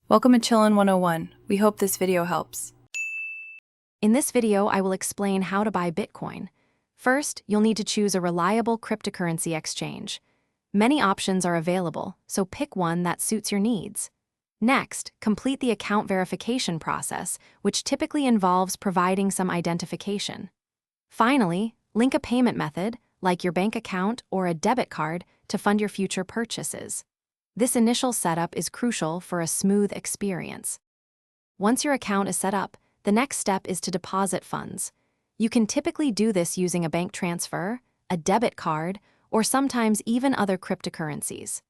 Welcome to Chillin' 101. We hope this video helps. In this video, I will explain how to buy Bitcoin. First, you'll need to choose a reliable cryptocurrency exchange. Many options are available, so pick one that suits your needs. Next, complete the account verification process, which typically involves providing some identification. Finally, link a payment method, like your bank account or a debit card, to fund your future purchases. This initial setup is crucial for a smooth experience. Once your account is set up, the next step is to deposit funds. You can typically do this using a bank transfer, a debit card, or sometimes even other cryptocurrencies.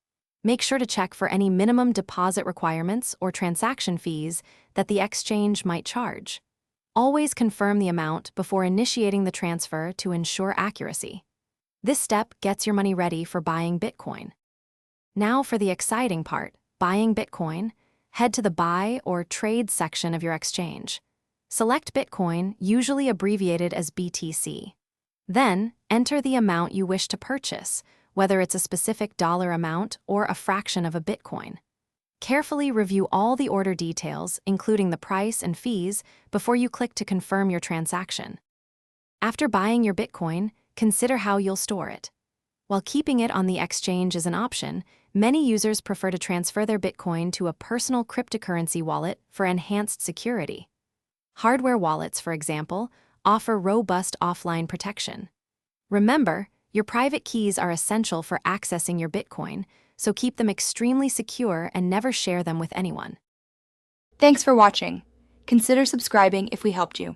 Make sure to check for any minimum deposit requirements or transaction fees that the exchange might charge. Always confirm the amount before initiating the transfer to ensure accuracy. This step gets your money ready for buying Bitcoin. Now for the exciting part, buying Bitcoin. Head to the Buy or Trade section of your exchange. Select Bitcoin, usually abbreviated as BTC. Then, enter the amount you wish to purchase, whether it's a specific dollar amount or a fraction of a Bitcoin. Carefully review all the order details, including the price and fees, before you click to confirm your transaction. After buying your Bitcoin, consider how you'll store it. While keeping it on the exchange is an option, many users prefer to transfer their Bitcoin to a personal cryptocurrency wallet for enhanced security. Hardware wallets, for example, offer robust offline protection. Remember, your private keys are essential for accessing your Bitcoin, so keep them extremely secure and never share them with anyone. Thanks for watching. Consider subscribing if we helped you.